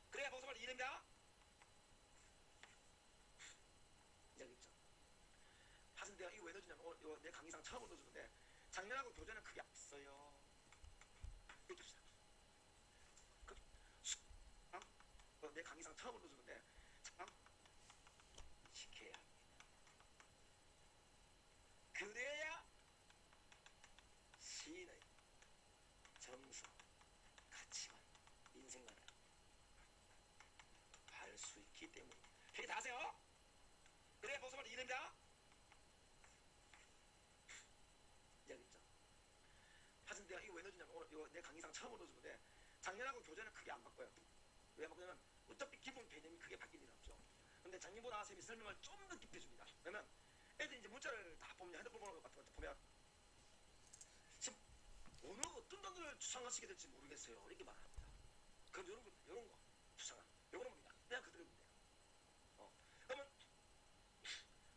그래야 복습을 이해됩니다. 여기 있죠. 하선 내가 이거 왜 넣어주냐면 오늘 내 강의상 처음 넣어주는데 작년하고 교재는 크게 없어요. 이렇게 합시다. 내 강의상 처음 넣어주는데 시켜야 합니다. 그래야 시인의 정서, 가치관, 인생관을 알 수 있기 때문에 회의 다 하세요. 그래야 복습을 이해됩니다. 여기 있죠. 하여튼 내가 이거 왜 넣어주냐면 오늘 내 강의상 처음 넣어주는데 작년하고 교재는 크게 안 바꿔요. 왜 바꾸냐면 어차피 기본 개념이 크게 바뀔 일은 없죠. 근데 작년보다 선생님이 설명을 좀 더 깊게 줍니다. 왜냐면 애들이 이제 문자를 다 보면 핸드폰 번호 같은 거 보면 지금 어느 어떤 단어를 추상화시키게 될지 모르겠어요. 이렇게 말합니다. 그럼 이런 거 추상화. 요거는 뭡니까? 그냥 그대로 보면 돼요. 그러면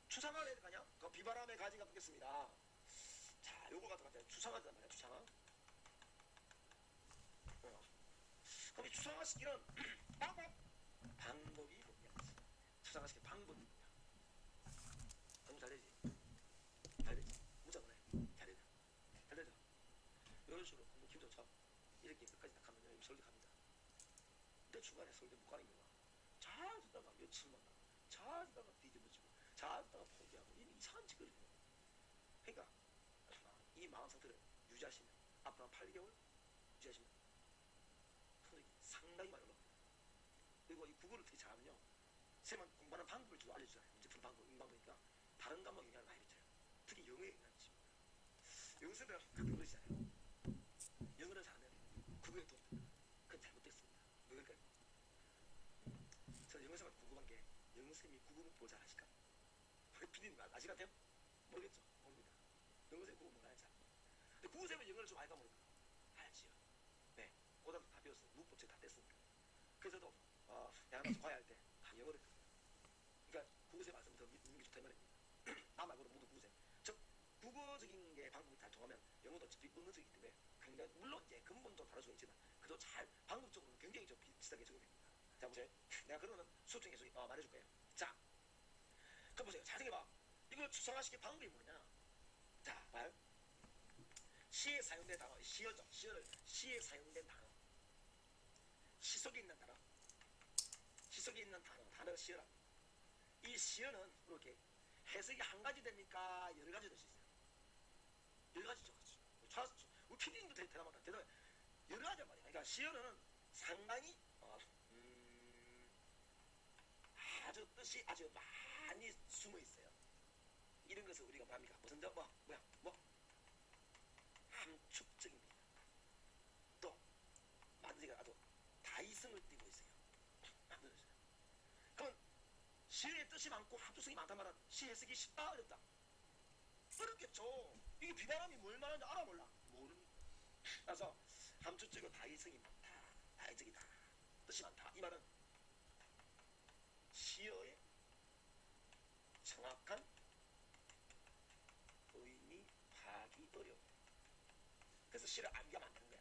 추상화를 해야 될 거 아니야? 그 비바람의 가지가 붙겠습니다. 자, 요거 같은 거 추상화단 말이야. 추상화. 그럼 이 추상화시키는 방법이 뭐냐? 추상화시키는 방법이 뭐냐? 방법 잘 되지? 잘 되지? 문자 보내. 잘 되죠? 잘 되죠? 이런 식으로 공부 기분 좋죠? 이렇게 끝까지 딱 하면 여기 서울대 갑니다. 그 중간에 서울대 못 가는 경우가 잘 듣다가 며칠만 가고 잘 듣다가 뒤집어지고 잘 듣다가 포기하고 이런 이상한 짓거리를 해요. 그러니까 이 마음 상태를 유지하시면 앞으로 한 8개월 유지하시면 소득이 상당히 많이 올라갑니다. 그리고 이 국어를 어떻게 잘하면요, 쌤은 공부하는 방법을 좀 알려주잖아요. 문제 푸는 방법, 인방법이니까 다른 과목 영향을 많이 미쳐요. 특히 영어에 영향을 미칩니다. 영어 쌤들 가끔 그러시잖아요. 영어를 잘하면 국어에 도움이 된다. 그건 잘못됐습니다. 왜 그럴까요? 저는 영어 쌤한테 궁금한 게, 영어 쌤이 국어 공부를 잘 하실까? 우리 PD님 아실 것 같아요? 모르겠죠? 모릅니다. 영어 쌤 국어 몰라요, 잘. 근데 국어 쌤은 영어를 좀 알까 모를까? 알지요. 네, 고등학교 다 배웠어요. 문법책 다 뗐습니다. 그래서 저도 대학가서 과외할 때 영어를, 그러니까 국어쌤 말씀 더 믿는 게 좋다 이 말입니다. 나 말고도 모두 국어쌤. 즉 국어적인 게 방법이 잘 통하면 영어도 언어적이기 때문에 굉장히, 물론 이제 근본도 다를 수가 있지만 그래도 잘 방법적으로는 굉장히 좀 비슷하게 적용됩니다. 자 보세요. 내가 그러면 수업 중에 계속 말해줄 거예요. 자, 그럼 보세요. 잘 생각해봐. 이걸 추상화시킬 방법이 뭐냐? 자, 봐요. 시에 사용된 단어, 시어죠. 시에 사용된 단어, 시속에 있는 단어, 시속에 있는 단어가 시어랍니다. 이 시어는 이렇게 해석이 한 가지 됩니까? 여러 가지 될 수 있어요. 여러 가지죠. 우리 PD님도 대단하다. 대단해. 여러 가지란 말이야. 그러니까 시어는 상당히 아주 뜻이 아주 많이 숨어 있어요. 이런 것을 우리가 뭐합니까? 무슨 함축적입니다. 또 만드기가 아주 다이성을 띠고 있어요. 만들어져요. 그러면 시의 뜻이 많고 함축성이 많단 말은 시 해석이 쉽다 어렵다? 어렵겠죠. 이게 비바람이 뭘 말하는지 알아 몰라? 모릅니다. 그래서 함축적이고 다이성이 많다, 다이적이다, 뜻이 많다, 이 말은 시어의 정확한 의미 파악이 어려워요. 그래서 시를 암기가 만드는 거야.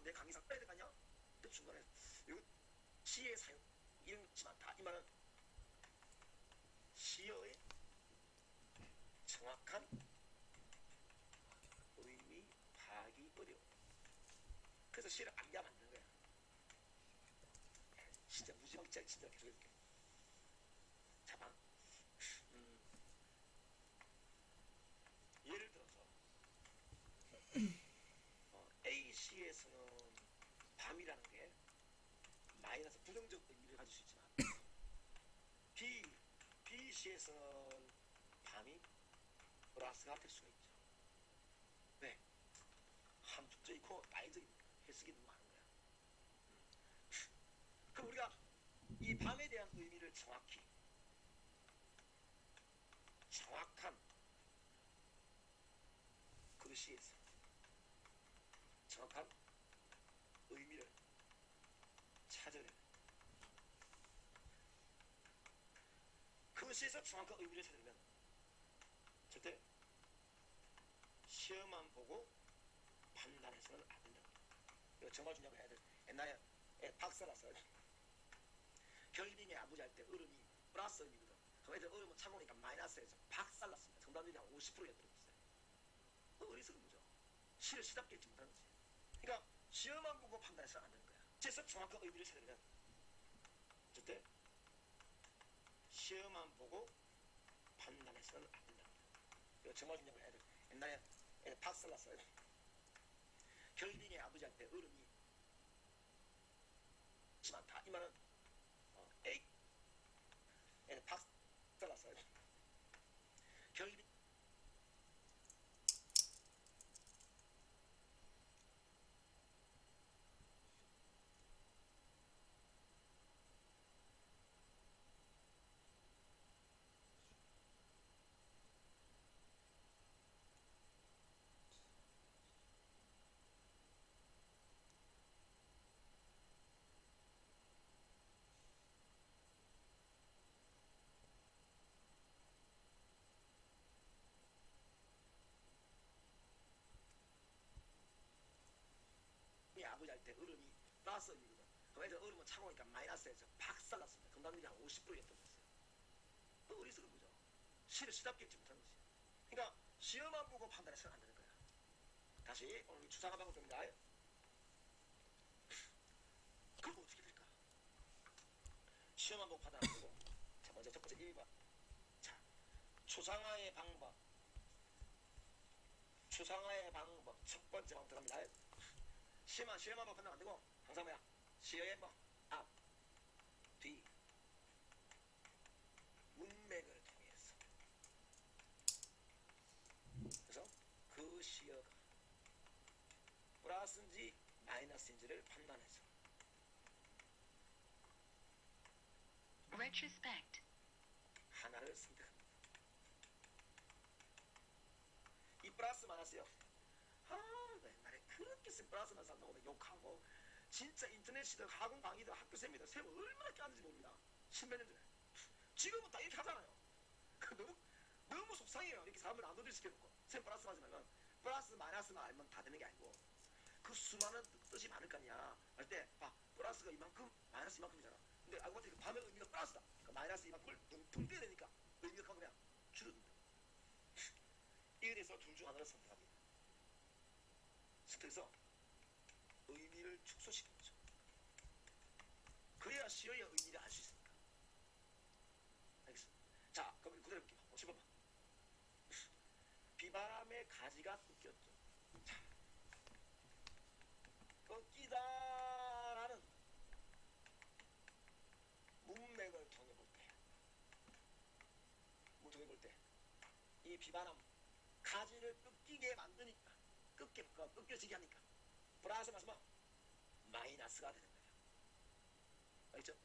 내 강의 삭발해야 될 거 아니야? 또 중간에 이거 시의 사용 이런 것이 많다. 이 말은 시어의 정확한 의미 파악이 어려워. 그래서 시를 암기가 만드는 거야. 진짜 무지막지하게 진짜 계속 해줄게. 자 봐. 예를 들어서 A시에서는 밤이라는 게 마이너스 부정적 의미를 가질 수 있지만 B시에서는 밤이 플러스가 될 수가 있죠. 왜? 함축적이고 다이적이니까 해석이 너무 많은 거야. 그럼 우리가 이 밤에 대한 의미를 정확한 글씨에서 정확한 의미를 찾아내는 그 시에서 정확한 의미를 찾으려면 절대 시험만 보고 판단해서는 안 된다. 이거 정말 중요한 거 해야 돼. 옛날에 박사 났어요. 결빙의 아버지 할 때 얼음이 플러스 의미거든. 그럼 애들 얼음은 차가우니까 마이너스에서 박살 났습니다. 정답률이 한 50%가 떨어졌어요. 어리석은 거죠. 시를 시답게 읽지 못하는 거지. 그러니까 시험만 보고 판단해서는 안 되는 거야. 그래서 정확한 의미를 찾으려면 절대 시험만 보고 판단해서는 안 된다. 이거 정말 중요한 거 해야 돼. 옛날에 박살 났어요. 결빙의 아버지 할 때 얼음이 많다. 이 말은 에이 박살 났어요. 결빙 아버지 할 때 얼음이 플러스 의미거든. 그럼 애들 얼음은 차가우니까 마이너스에서 박살 났습니다. 정답률이 한 50%가 떨어졌어요. 어리석은 거죠. 시를 시답게 읽지 못하는 거지. 그러니까 시험만 보고 판단해서는 안 되는 거야. 다시 오늘 주사가 방법입니다. 그럼 어떻게 될까? 시험만 보고 판단 안 되고. 자, 먼저 첫 번째 1번. 자, 추상화의 방법. 추상화의 방법 첫 번째 방법 들어갑니다. 시험만 보고 판단 안 되고 항상 뭐야? 시의 뭐 앞, 뒤, 문맥을 통해서. 그래서 그 시어가 플러스인지 마이너스인지를 판단해서 Retrospect. 하나를 선택합니다. 이 플러스 마이너스요. 옛날에 그렇게 쓴 플러스 마이너스 한다고 욕하고 진짜 인터넷 시대 학원 강의들 학교 쌤이들 쌤 얼마나 까는지 모릅니다. 십몇 년 전에. 지금은 다 이렇게 하잖아요. 너무 속상해요. 이렇게 사람을 안 도전시켜놓고 쌤 플러스 하지만 플러스 마이너스만 알면 다 되는 게 아니고 그 수많은 뜻이 많을 거 아니야. 할 때 봐, 플러스가 이만큼 마이너스 이만큼이잖아. 근데 알고 봤더니 그 밤의 의미가 플러스다. 그러니까 마이너스 이만큼을 둥 떼야 되니까 의미가 그냥 줄어든다. 이에 대해서 둘 중 하나를 선택합니다. 선택해서 의미를 축소시키는 거죠. 그래야 시어의 의미를 알 수 있습니다. 알겠습니다. 자, 그럼 그대로 볼게요. 10번. 비바람의 가지가 꺾였죠. 자, 꺾이다라는 문맥을 통해 볼 때, 이 비바람 가지를 꺾이게 만드니까, 꺾여지게 하니까, 플러스 마이너스 마이너스가 되는 거예요. 알겠죠?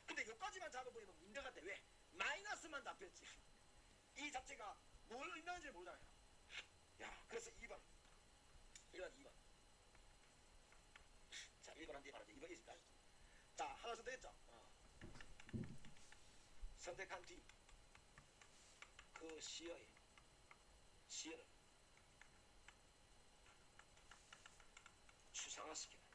근데 여기까지만 잡아버리면 문제가 돼. 왜? 마이너스만 잡혔지. 이 자체가 뭘 의미하는지 모르잖아요. 야, 그래서 2번. 자, 1번 한 뒤에 말하죠. 2번 있습니다. 자, 하나 선택했죠? 선택한 뒤, 그 시어를 추상화시키는.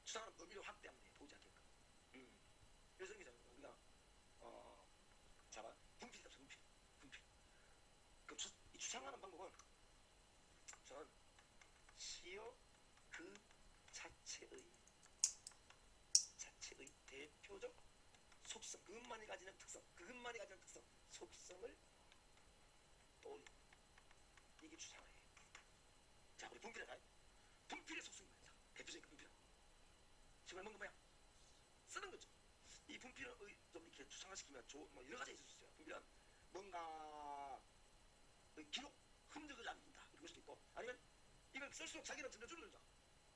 추상화는 범위를 확대하면 돼. 보지 않게끔. 그래서 우리가 분필이다. 분필. 이 추상화하는 방법은 저는 시어 그 자체의 대표적 속성, 그것만이 가지는 특성, 속성을 떠올리는 이게 추상화예요. 자, 우리 분필의 속성이 뭐야? 대표적인 분필. 정말 뭔가 뭐야? 쓰는 거죠. 이 분필을 좀 이렇게 추상화시키면 뭐 여러 가지 있을 수 있어요. 분필은 뭔가 기록, 흔적을 남긴다. 이럴 수도 있고, 아니면 이걸 쓸수록 자기는 점점 줄어든다.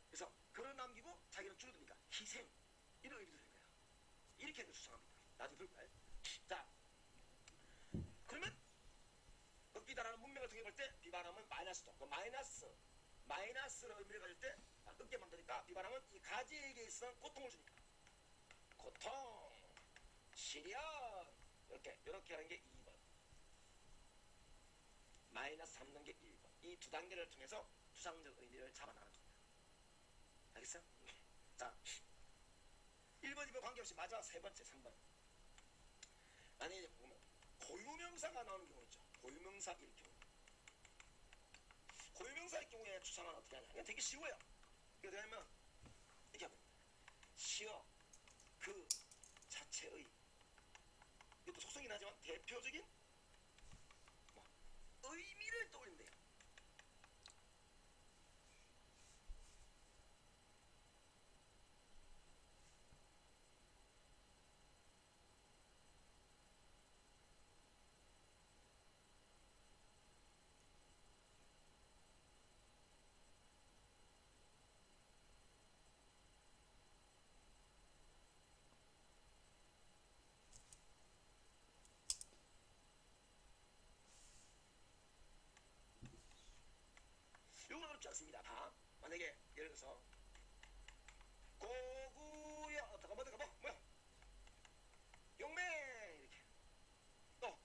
그래서 글을 남기고 자기는 줄어드니까 희생, 이런 의미도 되는 거야. 이렇게 추상합니다. 나중에 볼까요? 자, 그러면 꺾이다라는 문맥을 통해 볼 때 비바람은 마이너스죠. 그 마이너스로 의미를 가질 때 꺾게 만드니까 비바람은 이 가지에게 있어 고통을 주니까 고통, 요렇게 하는 게 2번. 마이너스 3는 게 1번. 이 두 단계를 통해서 추상적 의미를 잡아나가는 겁니다. 알겠어? 자, 1번, 2번 관계없이 마지막 세 번째, 3번. 만약에 보면 고유명사가 나오는 경우 있죠. 고유명사일 경우. 고유명사일 경우에 추상은 어떻게 하냐? 그냥 되게 쉬워요. 이게 어떻게 하냐면 이렇게 하면 시어 그 자체의, 이것도 속성이긴 하지만 대표적인 뭐 의미를 떠올리면 돼요. 이건 어렵지 않습니다. 다 만약에 예를 들어서 고구려 어떡하 뭐야 용맹 이렇게 또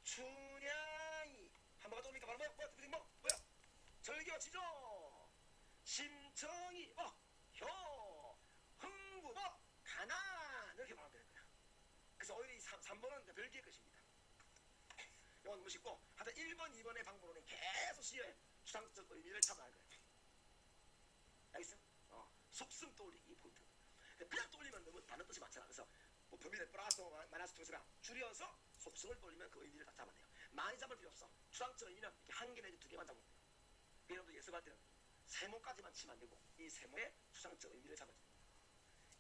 춘향이 한번가 떠오르니까 바로 뭐야 절기와 지조 심청이 효 흥부 가난 이렇게 말하면 되는 거야. 그래서 오히려 이 3번은 별개의 것입니다. 이건 무식고 하여튼 1번 2번의 방법으로는 계속 시의 추상적 의미를 잡아갈 거예요. 알겠어? 속성 떠올리기 포인트. 그냥 떠올리면 너무 다른 뜻이 많잖아. 그래서 뭐 범위를 플러스 마이너스 통해서가 줄여서 속성을 떠올리면 그 의미를 다 잡아내요. 많이 잡을 필요 없어. 추상적 의미는 이렇게 한 개 내지 두 개만 잡으면 돼요. 여러분들 예습할 때는 세모까지만 치면 안 되고 이 세모의 추상적 의미를 잡아야 됩니다.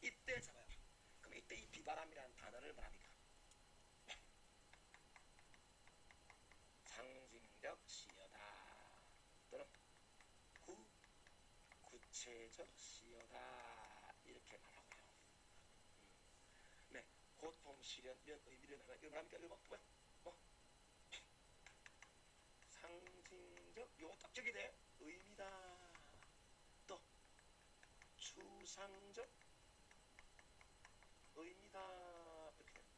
이때 잡아요. 그럼 이때 이 비바람이라는 단어를 말합니까? 상징적 시여다 또는 구체적 시여다 이렇게 말하고요. 네, 고통, 시련 이런 의미를 말하면 이거 말합니까? 이거 뭐? 상징적 요거 딱 적게 돼 의미다. 또 추상적 의미다 이렇게 돼.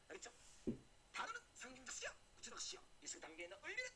알겠죠? 단어는 상징적 시여, 구체적 시여. 이 세 단계에 있는 의미는